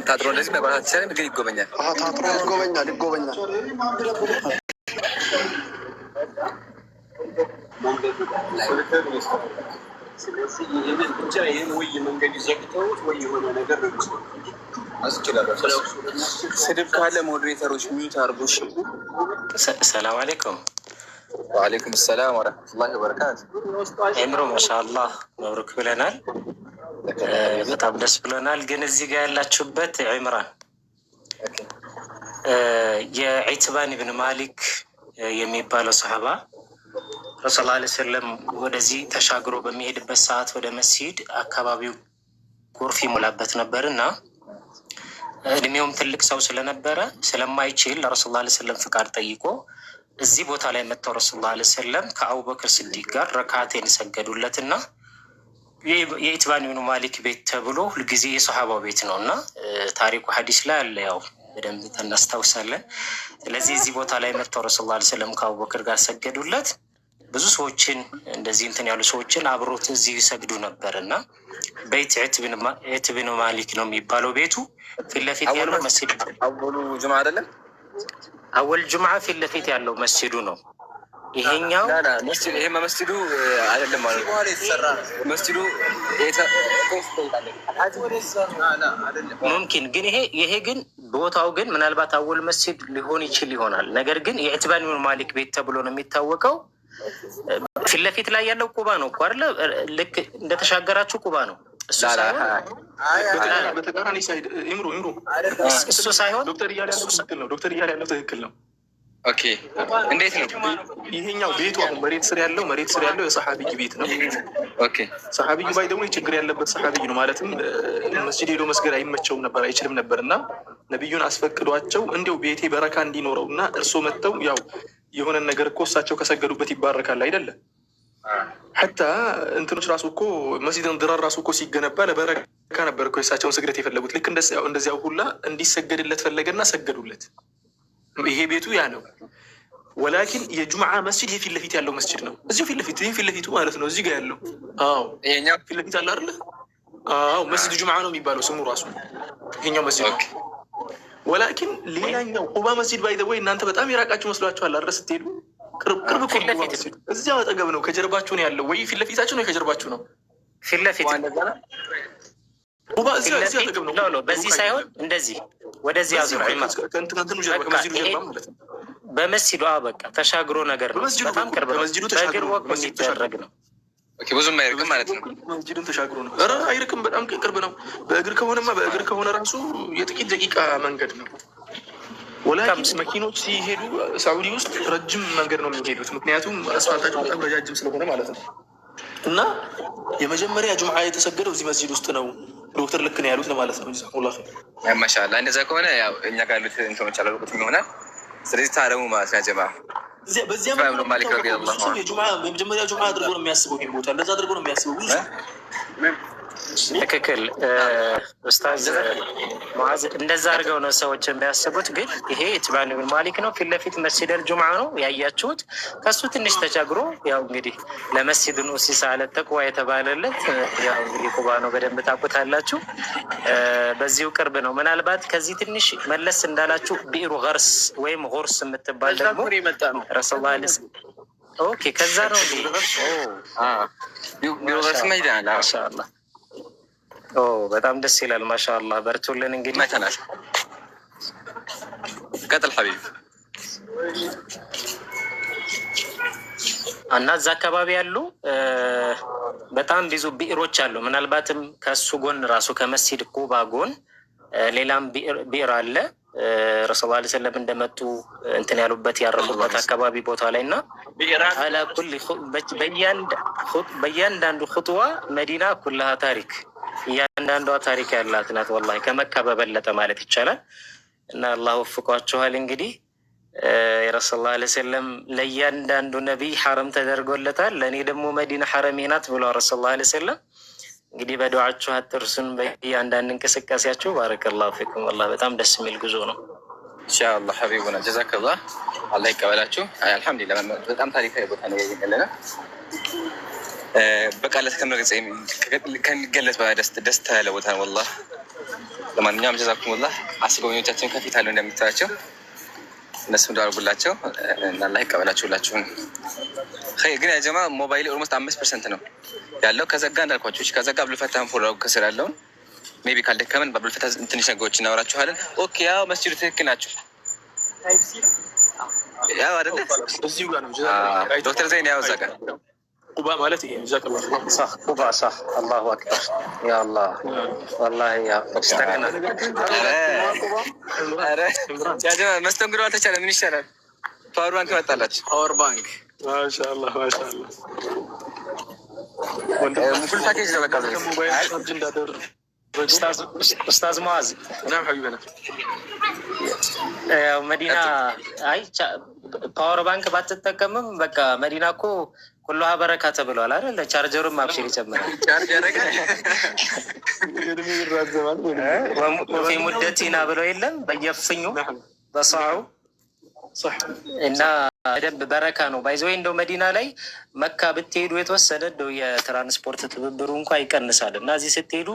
አሁን ታጥሮ እንደዚህ መግባት አትችልም፣ ግን ይጎበኛል። ታጥሮ ይጎበኛል። ስለዚህ ይህንን ብቻ ይህን ወይ መንገድ ይዘግተውት ወይ የሆነ ነገር ስድብ ካለ ሞዴሬተሮች ሚዩት አድርጉ። ሰላም አለይኩም። ወአለይኩም ሰላም ወረህመቱላሂ ወበረካቱ። ኤምሮ ማሻአላህ መብሩክ ብለናል። በጣም ደስ ብሎናል። ግን እዚህ ጋር ያላችሁበት ዒምራን የዒትባን ብን ማሊክ የሚባለው ሰሃባ ረሱል ላ ሰለም ወደዚህ ተሻግሮ በሚሄድበት ሰዓት ወደ መስጂድ አካባቢው ጎርፍ ይሞላበት ነበር እና እድሜውም ትልቅ ሰው ስለነበረ ስለማይችል ለረሱል ላ ሰለም ፍቃድ ጠይቆ እዚህ ቦታ ላይ መጥተው ረሱል ላ ሰለም ከአቡበክር ስዲቅ ጋር ረካቴን ሰገዱለት እና የኢትባን ብን ማሊክ ቤት ተብሎ ሁልጊዜ የሰሃባው ቤት ነው እና ታሪኩ ሐዲስ ላይ አለ፣ ያው በደንብ እናስታውሳለን። ስለዚህ እዚህ ቦታ ላይ መጥተው ረሱል ላ ሰለም ከአቡበክር ጋር ሰገዱለት። ብዙ ሰዎችን እንደዚህ እንትን ያሉ ሰዎችን አብሮት እዚህ ይሰግዱ ነበር እና ቤት ዒት ብን ማሊክ ነው የሚባለው ቤቱ። ፊት ለፊት ያለው መስጂድ አወሉ ጁምዓ አይደለም፣ አወል ጁምዓ ፊት ለፊት ያለው መስጂዱ ነው። ይሄኛው ይሄ መስጂዱ አይደለም ማለት ነው። መስጂዱ ሙምኪን ግን ይሄ ግን ቦታው ግን ምናልባት አወል መስጂድ ሊሆን ይችል ይሆናል። ነገር ግን የዒትባን ብን ማሊክ ቤት ተብሎ ነው የሚታወቀው። ፊት ለፊት ላይ ያለው ቁባ ነው እኮ አይደለ? ልክ እንደተሻገራችሁ ቁባ ነው እሱ ሳይሆን ዶክተር እያለ ያለው ትክክል ነው። ኦኬ እንዴት ነው ይሄኛው ቤቱ? አሁን መሬት ስር ያለው የሰሓቢይ ቤት ነው። ኦኬ ሰሓቢዩ ባይ ደግሞ ችግር ያለበት ሰሓቢይ ነው። ማለትም መስጂድ ሄዶ መስገድ አይመቸውም ነበር፣ አይችልም ነበር እና ነቢዩን አስፈቅዷቸው እንዲው ቤቴ በረካ እንዲኖረው እና እርሶ መጥተው ያው የሆነን ነገር እኮ እሳቸው ከሰገዱበት ይባረካል አይደለም። ሐታ እንትኖች ራሱ እኮ መስጂድን ድራር ራሱ እኮ ሲገነባ ለበረካ ነበር እኮ የእሳቸውን ስግደት የፈለጉት። ልክ እንደዚያው ሁላ እንዲሰገድለት ፈለገና ሰገዱለት። ይሄ ቤቱ ያ ነው። ወላኪን የጁምዓ መስጂድ ይሄ ፊት ለፊት ያለው መስጂድ ነው። እዚሁ ፊት ለፊት ይሄ ፊት ለፊቱ ማለት ነው። እዚህ ጋር ያለው ይሄኛው ፊት ለፊት አለ አይደለ? መስጂድ ጁምዓ ነው የሚባለው ስሙ ራሱ ይሄኛው መስጂድ ነው። ወላኪን ሌላኛው ቁባ መስጂድ ባይ ዘ ወይ እናንተ በጣም የራቃችሁ መስሏችኋል አይደል? ስትሄዱ ቅርብ እዚያው አጠገብ ነው። ከጀርባችሁ ነው ያለው ወይ ፊት ለፊታችሁ ነው? ከጀርባችሁ ነው። ፊት ለፊት ቁባ እዚያው አጠገብ ነው። በዚህ ሳይሆን እንደዚህ ወደዚህ አዙር ከእንትኑ ጀርባ ከመስጂዱ ጀርባ ማለት ነው። በመስጂዱ በቃ ተሻግሮ ነገር ነው። በጣም ቅርብ ነው። በእግር ወቅ የሚደረግ ነው። ብዙም አይርቅም ማለት ነው። መስጂዱን ተሻግሮ ነው። ኧረ አይርቅም፣ በጣም ቅርብ ነው። በእግር ከሆነ ራሱ የጥቂት ደቂቃ መንገድ ነው። ወላኪን መኪኖች ሲሄዱ ሳዑዲ ውስጥ ረጅም መንገድ ነው የሚሄዱት፣ ምክንያቱም አስፋልታቸው በጣም ረጃጅም ስለሆነ ማለት ነው። እና የመጀመሪያ ጁምዓ የተሰገደው እዚህ መስጂድ ውስጥ ነው። ዶክተር ልክ ነው ያሉት ለማለት ነው። ጀዛኩሙላህ ኸይር። ማሻአላህ እንደዛ ከሆነ ያው እኛ ጋር ያሉት እንትኖች አላልኩትም ይሆናል። ስለዚህ ታረሙ ማለት ነው ጀማ። በዚያ የመጀመሪያ ጁምዓ አድርጎ ነው የሚያስበው። ይሄን ቦታ እንደዛ አድርጎ ነው የሚያስበው። ትክክል ኡስታዝ ሙዓዝ፣ እንደዛ አድርገው ነው ሰዎች የሚያስቡት። ግን ይሄ ኢትባን ብን ማሊክ ነው። ፊት ለፊት መስጂድ አልጁምዓ ነው ያያችሁት። ከሱ ትንሽ ተቸግሮ ያው እንግዲህ ለመስጂድ ኡሲሰ ዐለ ተቅዋ የተባለለት ያው እንግዲህ ቁባ ነው። በደንብ ታውቁታላችሁ። በዚሁ ቅርብ ነው። ምናልባት ከዚህ ትንሽ መለስ እንዳላችሁ ቢሩ ገርስ ወይም ጎርስ የምትባል ደግሞ ረሱል ላ ኦኬ፣ ከዛ ነው ቢሩ ገርስ መይዳን ማሻአላህ። በጣም ደስ ይላል። ማሻአላህ በርቱልን። እንግዲህ መተናል ቀጥል ሐቢብ እና እዛ አካባቢ ያሉ በጣም ብዙ ቢሮች አሉ። ምናልባትም ከሱ ጎን ራሱ ከመስጂድ ቁባ ጎን ሌላም ቢር አለ። ረሱል ላ ሰለም እንደመጡ እንትን ያሉበት ያረፉበት አካባቢ ቦታ ላይ እና አላኩል በእያንዳንዱ ኹጥዋ መዲና ኩላሃ ታሪክ፣ እያንዳንዷ ታሪክ ያላት ናት። ወላሂ ከመካ በበለጠ ማለት ይቻላል። እና አላህ ወፍቋችኋል። እንግዲህ የረሱል ላ ሰለም ለእያንዳንዱ ነቢይ ሐረም ተደርጎለታል። ለእኔ ደግሞ መዲና ሐረሜ ናት ብሏል ረሱል ላ ሰለም። እንግዲህ በዱዓችሁ አትርሱን፣ በእያንዳንድ እንቅስቃሴያችሁ። ባረከላሁ ፊኩም። ወላሂ በጣም ደስ የሚል ጉዞ ነው። ኢንሻአላህ ሐቢቡና ጀዛከላህ፣ አላህ ይቀበላችሁ። አልሐምዱሊላህ በጣም ታሪካዊ ቦታ ነው ያለና በቃላት ከመግለጽ ከሚገለጽ ደስታ ያለ ቦታ ነው። ወላሂ ለማንኛውም ጀዛኩሙላህ። አስጎብኚዎቻችን ከፊት አሉ እንደምታያቸው፣ እነሱም ዳርጉላቸው እና አላህ ይቀበላችሁ ሁላችሁም። ግን ያጀማ ሞባይል ኦልሞስት 5% ነው ያለው። ከዘጋ እንዳልኳችሁ ከዘጋ አብዱልፈታህን ፎሎ ከስር ያለውን ሜቢ ካልደከመን በአብዱልፈታህ ትንሽ ነገሮች እናወራችኋለን። ኦኬ ያው መስጂዱ ትክክል ናቸው። ያው አይደለ እዚሁ ጋር ነው ዶክተር ዘይን ያው እዛ ጋር ቁባ ማለት ይሄ ጀዛከላህ صح ቁባ صح አላሁ አክበር ያ አላህ والله ያ ተስተከና አረ ያጀማ መስተንግዶ አልተቻለም። ምን ይሻላል? ፓወር ባንክ መጣላችሁ። ፓወር ባንክ ማሻአላህ ማሻአላህ ፉል ፓኬጅ ነው በቃ ሞባይል ቻርጅ እንዳደር ኡስታዝ ሙአዝ ናም ሐቢበና መዲና አይ ፓወር ባንክ ባትጠቀምም በቃ መዲና እኮ ሁሉ በረካ ተብሏል አይደል? ቻርጀሩን ማብሽር ይጨምራል። ቻርጀር ወፊ ሙደቲና ብለው የለም በየፍኙ በሰዓው እና በደንብ በረካ ነው ባይዘው። እንደው መዲና ላይ መካ ብትሄዱ የተወሰነ እንደው የትራንስፖርት ትብብሩ እንኳ ይቀንሳል እና እዚህ ስትሄዱ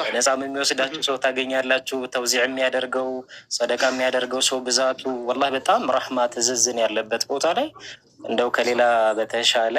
ነፃም የሚወስዳችሁ ሰው ታገኛላችሁ። ተውዚዕ የሚያደርገው ሰደቃ የሚያደርገው ሰው ብዛቱ ወላሂ በጣም ረህማ ትዝዝን ያለበት ቦታ ላይ እንደው ከሌላ በተሻለ